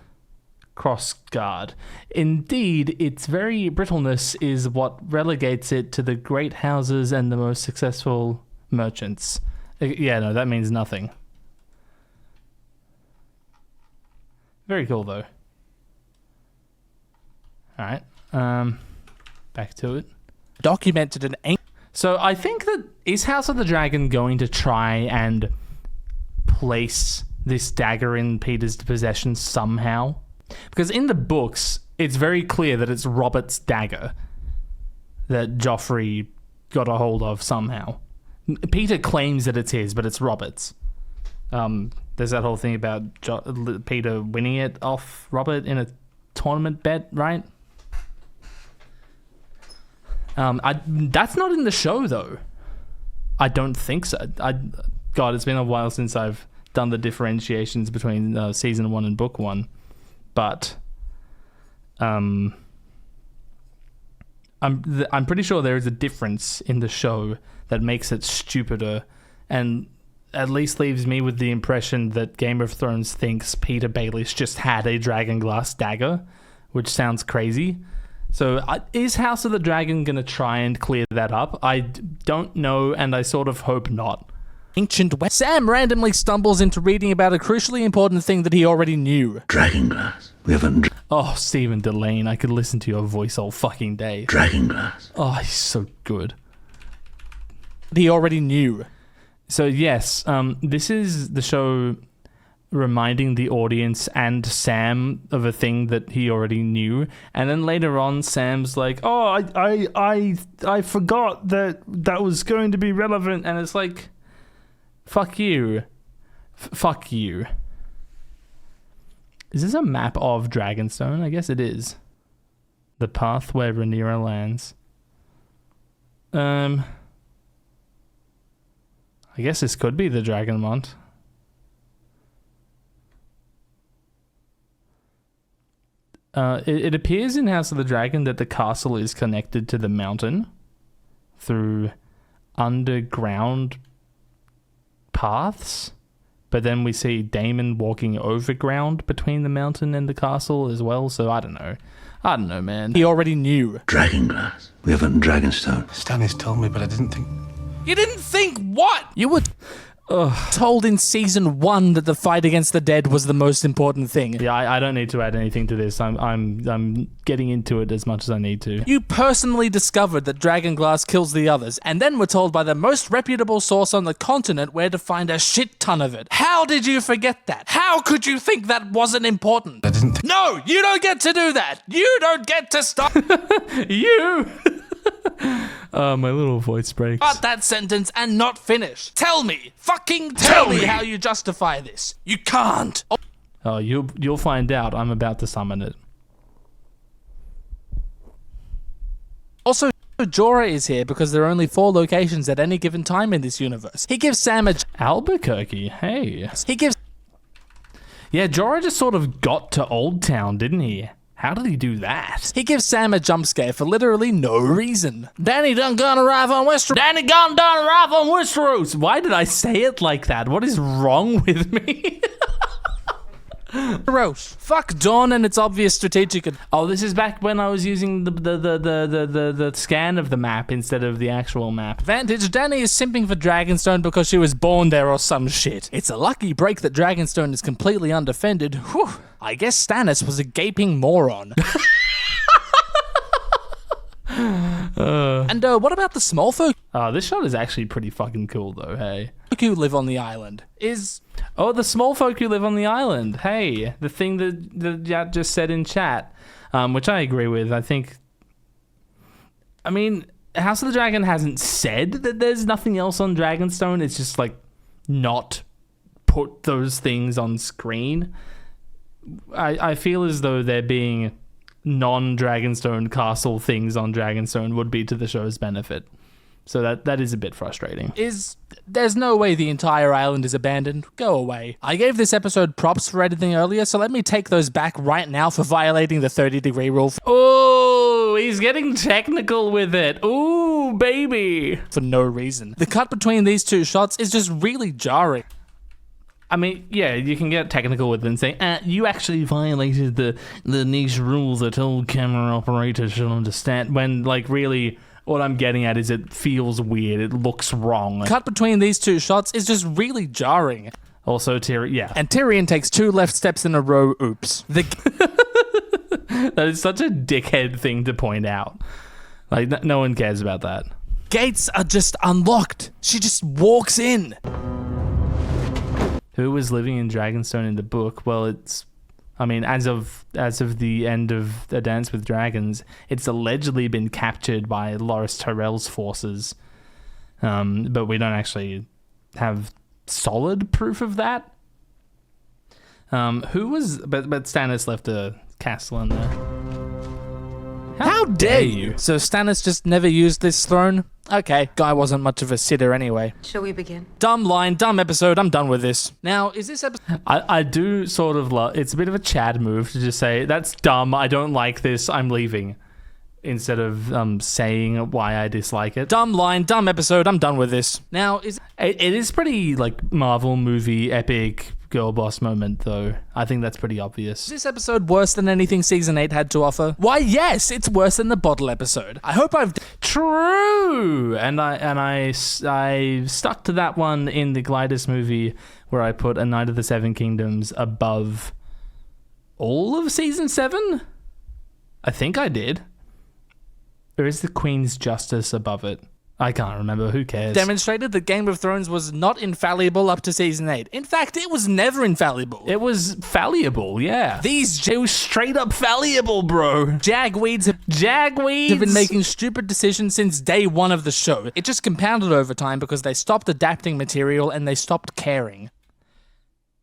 cross guard. Indeed, its very brittleness is what relegates it to the great houses and the most successful merchants. Yeah, no, that means nothing. Very cool, though. Alright, back to it. Documented an ancient... So I think that, is House of the Dragon going to try and place this dagger in Peter's possession somehow? Because in the books, it's very clear that it's Robert's dagger that Joffrey got a hold of somehow. Peter claims that it's his, but it's Robert's. There's that whole thing about Peter winning it off Robert in a tournament bet, right? That's not in the show, though. I don't think so. God, it's been a while since I've done the differentiations between season 1 and book 1. But I'm pretty sure there is a difference in the show that makes it stupider, and at least leaves me with the impression that Game of Thrones thinks Peter Baelish just had a dragonglass dagger, which sounds crazy. So is House of the Dragon going to try and clear that up? I don't know, and I sort of hope not. Ancient West. Sam randomly stumbles into reading about a crucially important thing that he already knew. Dragonglass. We haven't... Oh, Stephen Delane, I could listen to your voice all fucking day. Dragonglass. Oh, he's so good. He already knew. So yes, this is the show reminding the audience and Sam of a thing that he already knew, and then later on Sam's like, oh, I forgot that was going to be relevant, and it's like, fuck you. Fuck you. Is this a map of Dragonstone? I guess it is. The path where Rhaenyra lands. I guess this could be the Dragonmont. It appears in House of the Dragon that the castle is connected to the mountain through underground paths, but then we see Daemon walking over ground between the mountain and the castle as well, so I don't know, man. He already knew. Dragonglass. We haven't Dragonstone. Stannis told me, but I didn't think... You didn't think what? You were told in season 1 that the fight against the dead was the most important thing. Yeah, I don't need to add anything to this. I'm getting into it as much as I need to. You personally discovered that Dragonglass kills the others, and then were told by the most reputable source on the continent where to find a shit ton of it. How did you forget that? How could you think that wasn't important? I didn't... No, you don't get to do that. You don't get to stop. You! My little voice breaks. Start that sentence and not finish. Tell me. Fucking tell me how you justify this. You can't. Oh, you'll find out. I'm about to summon it. Also, Jorah is here because there are only 4 locations at any given time in this universe. He gives Sam a... Albuquerque, hey. He gives... Yeah, Jorah just sort of got to Old Town, didn't he? How did he do that? He gives Sam a jump scare for literally no reason. Danny done gonna arrive on Westeros. Danny done arrive on Westeros. Why did I say it like that? What is wrong with me? Gross. Fuck Dawn and its obvious strategic... Oh, this is back when I was using the scan of the map instead of the actual map. Vantage, Danny is simping for Dragonstone because she was born there or some shit. It's a lucky break that Dragonstone is completely undefended. Whew. I guess Stannis was a gaping moron. And what about the small folk? This shot is actually pretty fucking cool though, hey. Who live on the island is... Oh, the small folk who live on the island. Hey, the thing that Jat just said in chat, which I agree with. I mean, House of the Dragon hasn't said that there's nothing else on Dragonstone. It's just like not put those things on screen. I feel as though there being non-Dragonstone castle things on Dragonstone would be to the show's benefit. So that is a bit frustrating. There's no way the entire island is abandoned. Go away. I gave this episode props for editing earlier, so let me take those back right now for violating the 30-degree rule. Oh, he's getting technical with it. Ooh, baby. For no reason. The cut between these 2 shots is just really jarring. I mean, yeah, you can get technical with it and say, you actually violated the niche rules that all camera operators should understand, when, like, really... What I'm getting at is it feels weird. It looks wrong. Cut between these 2 shots is just really jarring. Also, Tyrion, yeah. And Tyrion takes 2 left steps in a row. Oops. That is such a dickhead thing to point out. Like, no one cares about that. Gates are just unlocked. She just walks in. Who was living in Dragonstone in the book? Well, it's... I mean, as of the end of A Dance with Dragons, it's allegedly been captured by Loras Tyrell's forces, but we don't actually have solid proof of that. But Stannis left a castle in there. How dare you? So Stannis just never used this throne? Okay, guy wasn't much of a sitter anyway. Shall we begin? Dumb line, dumb episode, I'm done with this. Now, is this episode... I do sort of love... It's a bit of a Chad move to just say, that's dumb, I don't like this, I'm leaving. Instead of saying why I dislike it. Dumb line, dumb episode, I'm done with this. Now, is... It is pretty, like, Marvel movie, epic... girl boss moment, though. I think that's pretty obvious. Is this episode worse than anything season 8 had to offer? Why, yes, it's worse than the bottle episode. I hope I've... True! And I stuck to that one in the Glidus movie where I put A Knight of the Seven Kingdoms above all of season 7? I think I did. Or is the Queen's Justice above it? I can't remember. Who cares? Demonstrated that Game of Thrones was not infallible up to season 8. In fact, it was never infallible. It was fallible, yeah. It was straight up fallible, bro. Jagweeds have been making stupid decisions since day one of the show. It just compounded over time because they stopped adapting material and they stopped caring.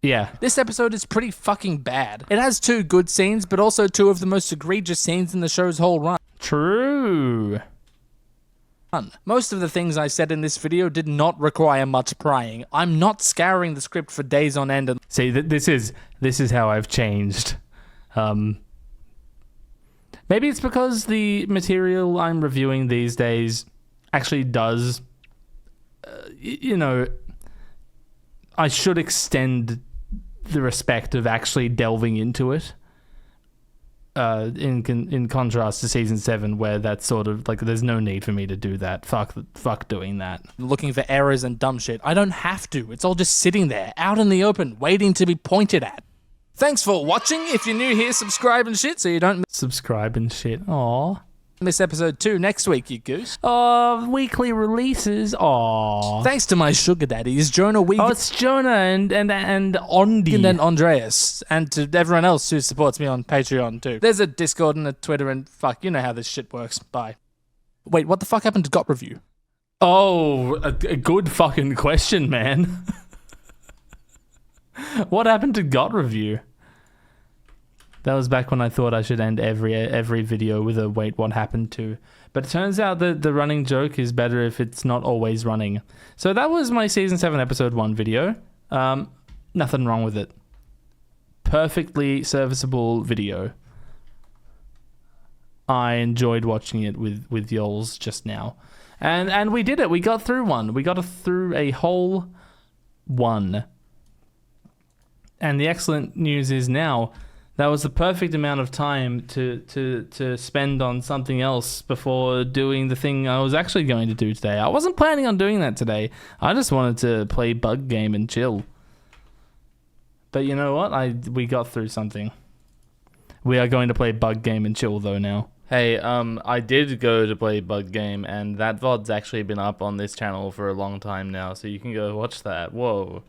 Yeah. This episode is pretty fucking bad. It has 2 good scenes, but also 2 of the most egregious scenes in the show's whole run. True. Most of the things I said in this video did not require much prying. I'm not scouring the script for days on end. See, this is how I've changed. Maybe it's because the material I'm reviewing these days actually does, you know, I should extend the respect of actually delving into it. In contrast to season 7, where that's sort of like there's no need for me to do that. Fuck doing that. Looking for errors and dumb shit. I don't have to. It's all just sitting there, out in the open, waiting to be pointed at. Thanks for watching. If you're new here, subscribe and shit so you don't subscribe and shit. Aw. Miss episode 2 next week, you goose. Weekly releases. Aw. Thanks to my sugar daddies, Jonah Wiegand. Oh, it's Jonah and Ondi. And then Andreas. And to everyone else who supports me on Patreon too. There's a Discord and a Twitter and fuck, you know how this shit works. Bye. Wait, what the fuck happened to Got Review? Oh, a good fucking question, man. What happened to Got Review? That was back when I thought I should end every video with a wait, what happened to? But it turns out that the running joke is better if it's not always running. So that was my season 7 episode 1 video. Nothing wrong with it. Perfectly serviceable video. I enjoyed watching it with y'alls just now. And we did it. We got through one. We got through a whole one. And the excellent news is now that was the perfect amount of time to spend on something else before doing the thing I was actually going to do today. I wasn't planning on doing that today. I just wanted to play bug game and chill. But you know what? We got through something. We are going to play bug game and chill though now. Hey, I did go to play bug game, and that VOD's actually been up on this channel for a long time now, so you can go watch that. Whoa.